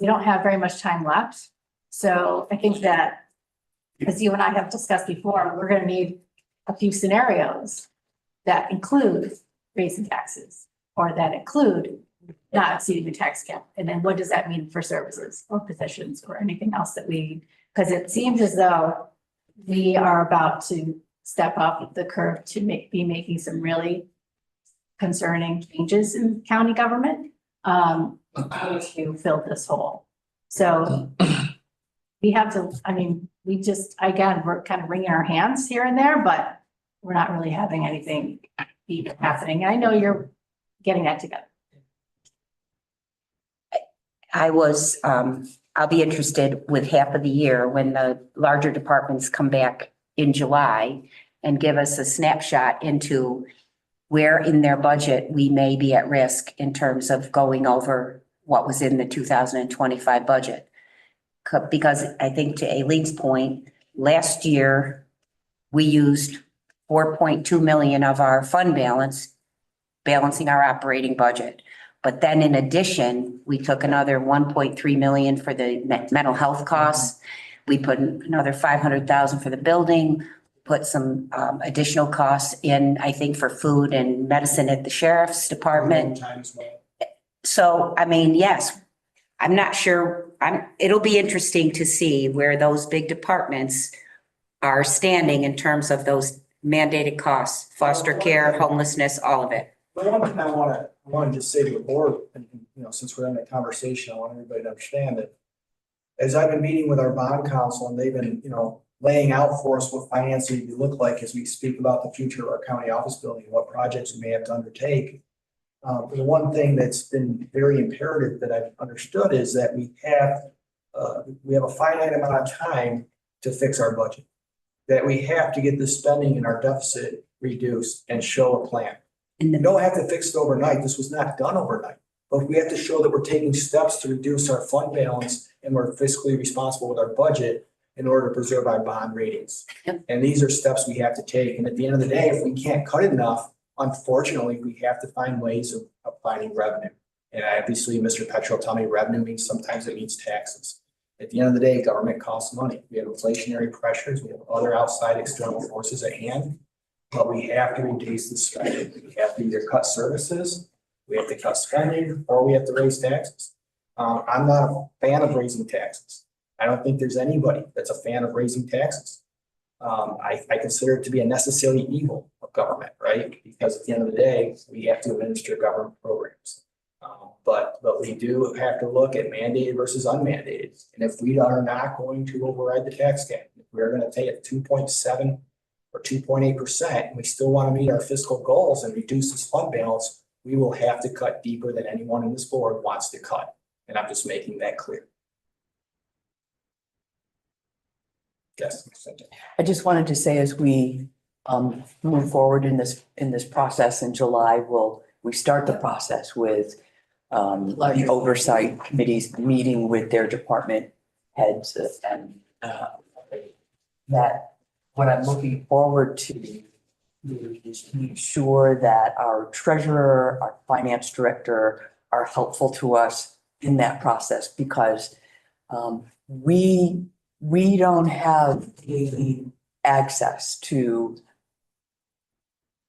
We don't have very much time left. So I think that, as you and I have discussed before, we're going to need a few scenarios that include raising taxes or that include not exceeding the tax cap. And then what does that mean for services or positions or anything else that because it seems as though we are about to step up the curve to be making some really concerning changes in county government, to fill this hole. So we have to, I mean, we just, again, we're kind of wringing our hands here and there, but we're not really having anything even happening. I know you're getting that together. I'll be interested with half of the year when the larger departments come back in July and give us a snapshot into where in their budget we may be at risk in terms of going over what was in the 2025 budget. Because I think to Aileen's point, last year, we used 4.2 million of our fund balance, balancing our operating budget. But then in addition, we took another 1.3 million for the mental health costs. We put another 500,000 for the building, put some additional costs in, I think, for food and medicine at the sheriff's department. So, I mean, yes, I'm not sure, it'll be interesting to see where those big departments are standing in terms of those mandated costs, foster care, homelessness, all of it. But one thing I want to just say to the board, and since we're in a conversation, I want everybody to understand that as I've been meeting with our bond council and they've been, laying out for us what financing would look like as we speak about the future of our county office building, what projects we may have to undertake. The one thing that's been very imperative that I've understood is that we have a finite amount of time to fix our budget. That we have to get the spending and our deficit reduced and show a plan. We don't have to fix it overnight. This was not done overnight. But we have to show that we're taking steps to reduce our fund balance and we're fiscally responsible with our budget in order to preserve our bond ratings. Yep. And these are steps we have to take. And at the end of the day, if we can't cut enough, unfortunately, we have to find ways of finding revenue. And obviously, Mr. Petro told me revenue means sometimes it means taxes. At the end of the day, government costs money. We have inflationary pressures. We have other outside external forces at hand. But we have to reduce the spending. We have to either cut services, we have to cut spending, or we have to raise taxes. I'm not a fan of raising taxes. I don't think there's anybody that's a fan of raising taxes. I consider it to be a necessary evil of government, right? Because at the end of the day, we have to administer government programs. But we do have to look at mandated versus unmandated. And if we are not going to override the tax cap, if we're going to pay at 2.7 or 2.8%, and we still want to meet our fiscal goals and reduce this fund balance, we will have to cut deeper than anyone in this board wants to cut. And I'm just making that clear. Yes. I just wanted to say, as we move forward in this process in July, we start the process with the oversight committees meeting with their department heads, and that what I'm looking forward to is to make sure that our treasurer, our finance director are helpful to us in that process, because we don't have daily access to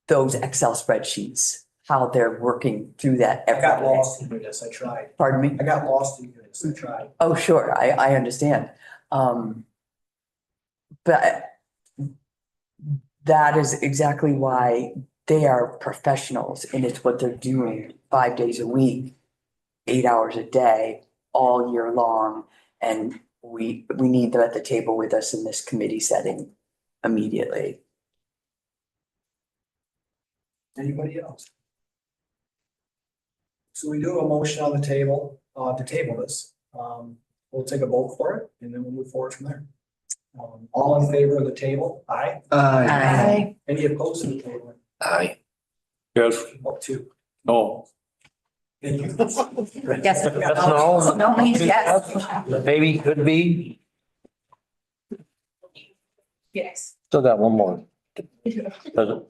those Excel spreadsheets, how they're working through that I every got day. lost in this. I tried. Pardon me? I got lost in this. I tried. Oh, sure, I understand. But that is exactly why they are professionals, and it's what they're doing 5 days a week, 8 hours a day, all year long. And we need them at the table with us in this committee setting immediately. Anybody else? So we do have a motion on the table, to table this. We'll take a vote for it and then we'll move forward from there. All in favor of the table? Aye. Aye. Any opposed to the table? Aye. Yes, Vote two. no. Thank you. Yes. That's no. No means yes. Maybe could be. Yes. Still got one more. Does it? Still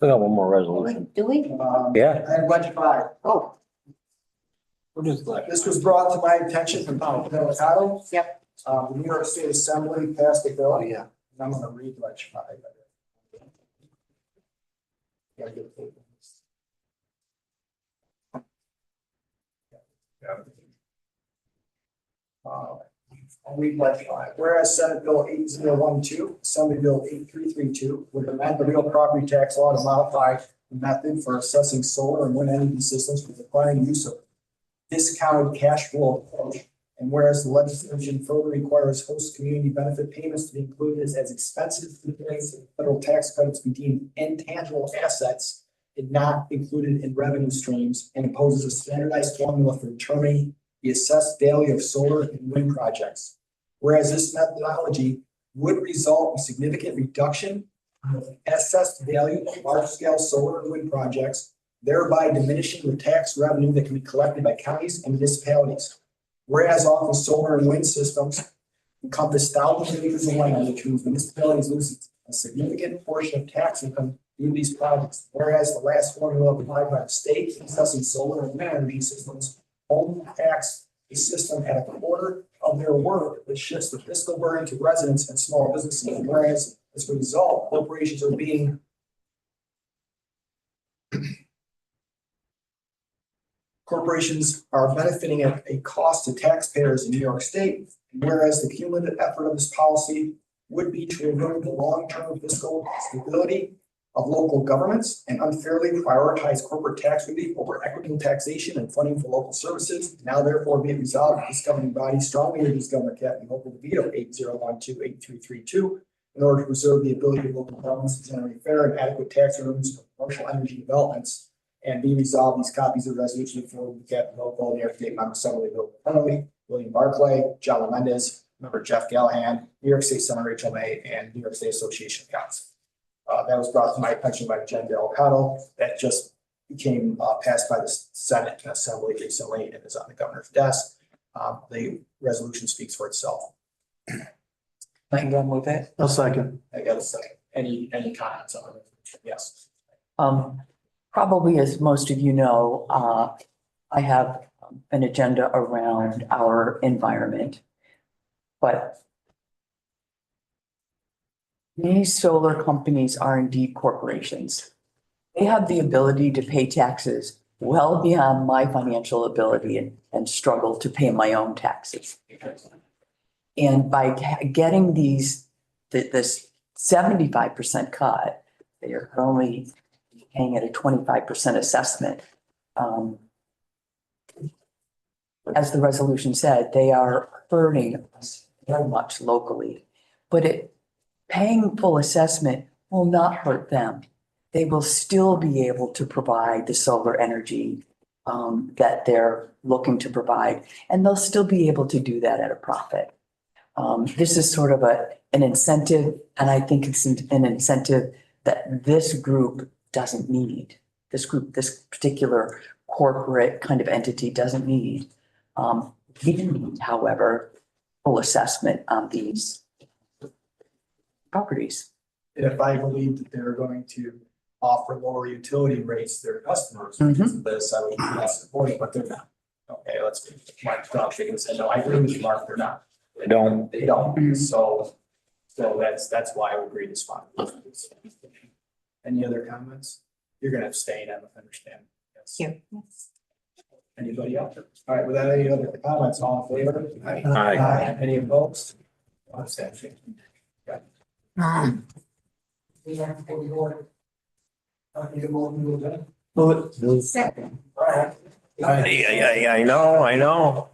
got one more resolution. Do we? Yeah. I had budget 5. Oh, What is that? This was brought to my attention from Tom Pellicado. Yep. The New York State Assembly passed a bill. Yeah. And I'm gonna read budget 5. Gotta get it. I'll read budget 5. Whereas Senate Bill 8012, Assembly Bill 8332 would amend the real property tax law to modify method for assessing solar and wind energy systems with requiring use of discounted cash flow approach. And whereas the legislation further requires host community benefit payments to be included as expenses to pay federal tax credits be deemed intangible assets and not included in revenue streams, and imposes a standardized formula for determining the assessed value of solar and wind projects. Whereas this methodology would result in significant reduction in the assessed value of large-scale solar and wind projects, thereby diminishing the tax revenue that can be collected by counties and municipalities. Whereas often solar and wind systems encompass thousands of acres of land, which means municipalities lose a significant portion of tax income due to these projects. Whereas the last formula applied by the state assessing solar and wind energy systems only tax a system at a quarter of their worth, which shifts the fiscal burden to residents and small businesses. Whereas as a result, corporations are being corporations are benefiting at a cost to taxpayers in New York State, whereas the cumulative effort of this policy would be to remove the long-term fiscal stability of local governments and unfairly prioritize corporate tax relief over equitable taxation and funding for local services. Now therefore be it resolved that this governing body strongly urges Governor Kathy Hochul to veto 80128332 in order to preserve the ability of local governments to generate fair and adequate tax revenues for commercial energy developments. And be resolved, these copies of the resolution forwarded to Captain Local, New York State Member Assembly Bill Connolly, William Barclay, John Mendez, Member Jeff Gallahan, New York State Senator Rachel May, and New York State Association of Council. That was brought to my attention by Jen Del Cottle. That just became passed by the Senate and Assembly recently and is on the governor's desk. The resolution speaks for itself. I'm gonna move it. I'll second. I got to say, any comments on it? Yes. Probably as most of you know, I have an agenda around our environment. But these solar companies are indeed corporations. They have the ability to pay taxes well beyond my financial ability and struggle to pay my own taxes. And by getting this 75% cut, they are only paying at a 25% assessment. As the resolution said, they are hurting us very much locally, but paying full assessment will not hurt them. They will still be able to provide the solar energy that they're looking to provide, and they'll still be able to do that at a profit. This is sort of an incentive, and I think it's an incentive that this group doesn't need. This particular corporate kind of entity doesn't need. We need, however, full assessment on these properties. If I believe that they're going to offer lower utility rates to their customers, this I would not support it, but they're not. Okay, let's be Mark shaking his head. No, I agree with you, Mark. They're not. They don't. They don't. So that's why I would agree to spot. Any other comments? You're gonna abstain, I understand. Yes. Yes. Anybody else? All right, without any other comments, all in favor? Aye. Any opposed? Abstention. Okay. We have to go to. Need a motion to adjourn? Move it. Second. All right. I know.